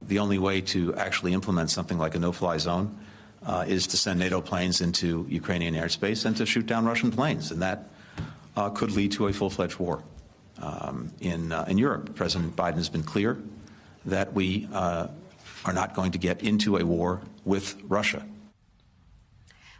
The only way to actually implement something like a no-fly zone is to send NATO planes into Ukrainian airspace and to shoot down Russian planes, and that could lead to a full-fledged war in Europe. President Biden has been clear that we are not going to get into a war with Russia.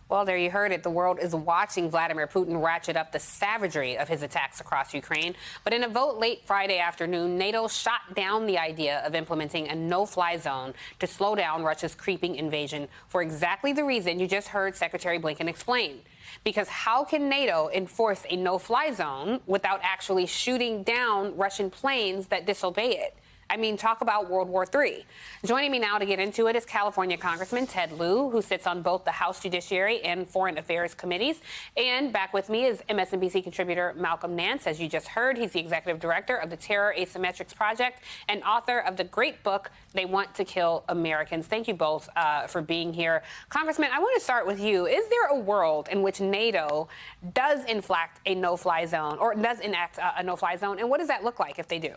Well, there you heard it. The world is watching Vladimir Putin ratchet up the savagery of his attacks across Ukraine. But in a vote late Friday afternoon, NATO shot down the idea of implementing a no-fly zone to slow down Russia's creeping invasion for exactly the reason you just heard Secretary Blinken explain. Because how can NATO enforce a no-fly zone without actually shooting down Russian planes that disobey it? I mean, talk about World War III. Joining me now to get into it is California Congressman Ted Lieu, who sits on both the House Judiciary and Foreign Affairs committees. And back with me is MSNBC contributor Malcolm Nance. As you just heard, he's the executive director of the Terror Asymmetrics Project and author of the great book, They Want to Kill Americans. Thank you both for being here. Congressman, I want to start with you. Is there a world in which NATO does enact a no-fly zone, or does enact a no-fly zone? And what does that look like if they do?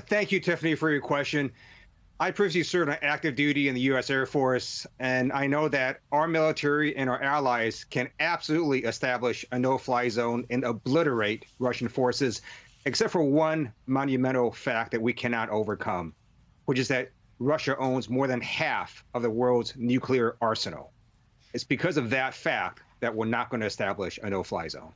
Thank you, Tiffany, for your question. I previously served on active duty in the U.S. Air Force, and I know that our military and our allies can absolutely establish a no-fly zone and obliterate Russian forces, except for one monumental fact that we cannot overcome, which is that Russia owns more than half of the world's nuclear arsenal. It's because of that fact that we're not going to establish a no-fly zone.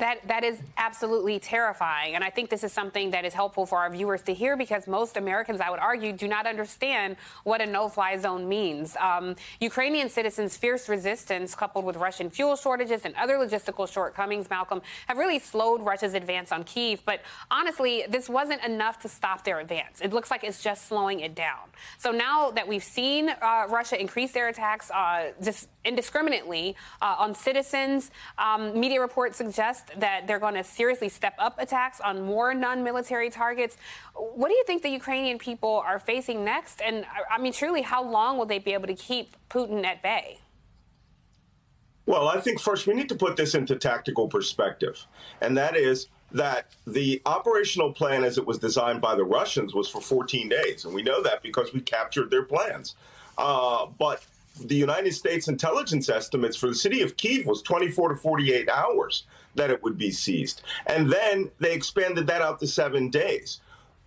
That is absolutely terrifying. And I think this is something that is helpful for our viewers to hear, because most Americans, I would argue, do not understand what a no-fly zone means. Ukrainian citizens' fierce resistance, coupled with Russian fuel shortages and other logistical shortcomings, Malcolm, have really slowed Russia's advance on Kyiv. But honestly, this wasn't enough to stop their advance. It looks like it's just slowing it down. So now that we've seen Russia increase their attacks just indiscriminately on citizens, media reports suggest that they're going to seriously step up attacks on more non-military targets. What do you think the Ukrainian people are facing next? And I mean, truly, how long will they be able to keep Putin at bay? Well, I think first we need to put this into tactical perspective, and that is that the operational plan as it was designed by the Russians was for 14 days. And we know that because we captured their plans. But the United States intelligence estimates for the city of Kyiv was 24 to 48 hours that it would be seized. And then they expanded that out to 7 days.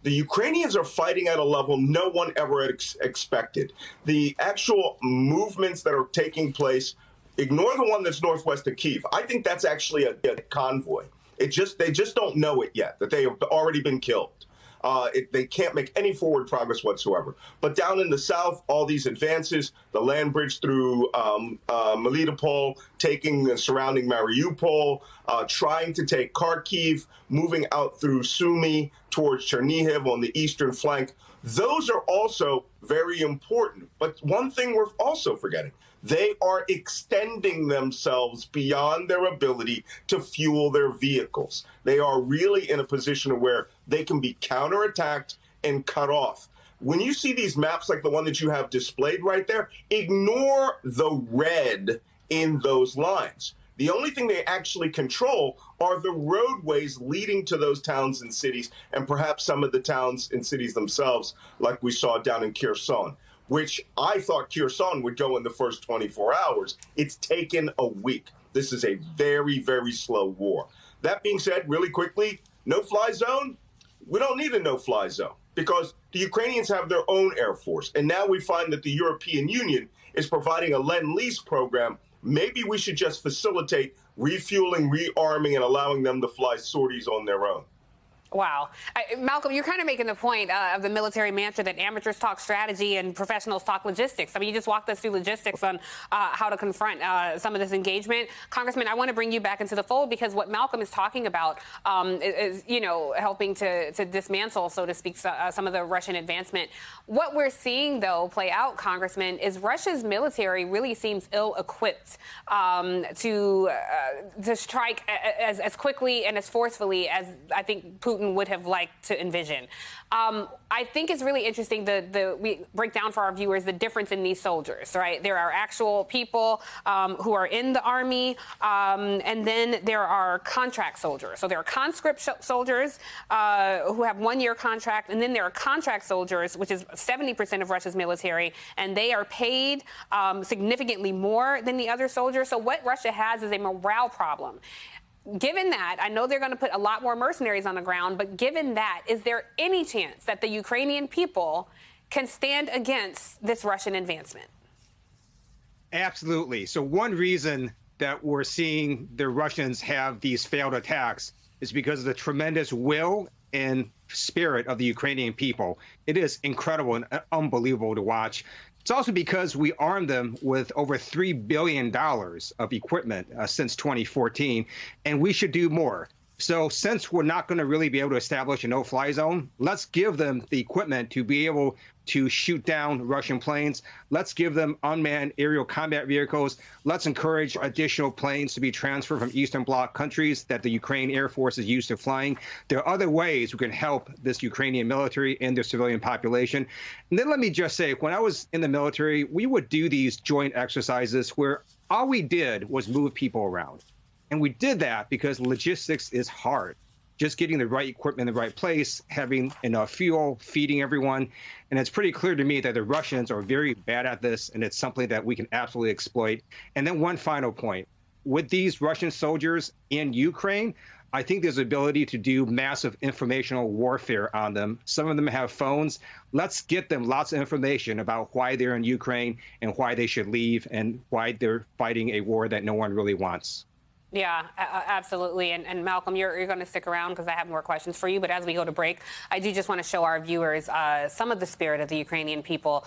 The Ukrainians are fighting at a level no one ever expected. The actual movements that are taking place, ignore the one that's northwest of Kyiv. I think that's actually a convoy. They just don't know it yet, that they have already been killed. They can't make any forward progress whatsoever. But down in the south, all these advances, the land bridge through Melitopol, taking and surrounding Mariupol, trying to take Kharkiv, moving out through Sumy towards Chernihiv on the eastern flank. Those are also very important. But one thing we're also forgetting, they are extending themselves beyond their ability to fuel their vehicles. They are really in a position where they can be counterattacked and cut off. When you see these maps like the one that you have displayed right there, ignore the red in those lines. The only thing they actually control are the roadways leading to those towns and cities, and perhaps some of the towns and cities themselves, like we saw down in Kherson, which I thought Kherson would go in the first 24 hours. It's taken a week. This is a very, very slow war. That being said, really quickly, no-fly zone? We don't need a no-fly zone because the Ukrainians have their own Air Force. And now we find that the European Union is providing a Lend-Lease program. Maybe we should just facilitate refueling, rearming, and allowing them to fly sorties on their own. Wow. Malcolm, you're kind of making the point of the military mantra that amateurs talk strategy and professionals talk logistics. I mean, you just walked us through logistics on how to confront some of this engagement. Congressman, I want to bring you back into the fold because what Malcolm is talking about is, you know, helping to dismantle, so to speak, some of the Russian advancement. What we're seeing, though, play out, Congressman, is Russia's military really seems ill-equipped to strike as quickly and as forcefully as I think Putin Putin would have liked to envision. I think it's really interesting we break down for our viewers the difference in these soldiers, right? There are actual people who are in the army, and then there are contract soldiers. So there are conscript soldiers who have 1-year contract, and then there are contract soldiers, which is 70% of Russia's military, and they are paid significantly more than the other soldiers. So what Russia has is a morale problem. Given that, I know they're going to put a lot more mercenaries on the ground, but given that, is there any chance that the Ukrainian people can stand against this Russian advancement? Absolutely. So one reason that we're seeing the Russians have these failed attacks is because of the tremendous will and spirit of the Ukrainian people. It is incredible and unbelievable to watch. It's also because we armed them with over $3 billion of equipment since 2014, and we should do more. So since we're not going to really be able to establish a no-fly zone, let's give them the equipment to be able to shoot down Russian planes. Let's give them unmanned aerial combat vehicles. Let's encourage additional planes to be transferred from Eastern Bloc countries that the Ukraine Air Force is used to flying. There are other ways we can help this Ukrainian military and their civilian population. And then let me just say, when I was in the military, we would do these joint exercises where all we did was move people around. And we did that because logistics is hard. Just getting the right equipment in the right place, having enough fuel, feeding everyone. And it's pretty clear to me that the Russians are very bad at this, and it's something that we can absolutely exploit. And then one final point. With these Russian soldiers in Ukraine, I think there's ability to do massive informational warfare on them. Some of them have phones. Let's get them lots of information about why they're in Ukraine and why they should leave and why they're fighting a war that no one really wants. Yeah, absolutely. And Malcolm, you're going to stick around because I have more questions for you. But as we go to break, I do just want to show our viewers some of the spirit of the Ukrainian people.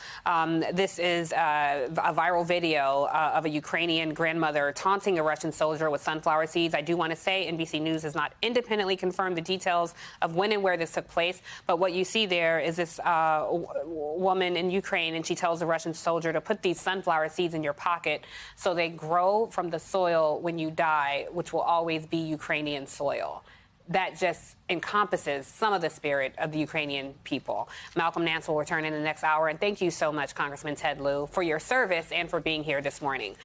This is a viral video of a Ukrainian grandmother taunting a Russian soldier with sunflower seeds. I do want to say NBC News has not independently confirmed the details of when and where this took place. But what you see there is this woman in Ukraine, and she tells a Russian soldier to put these sunflower seeds in your pocket so they grow from the soil when you die, which will always be Ukrainian soil. That just encompasses some of the spirit of the Ukrainian people. Malcolm Nance will return in the next hour. And thank you so much, Congressman Ted Lieu, for your service and for being here this morning.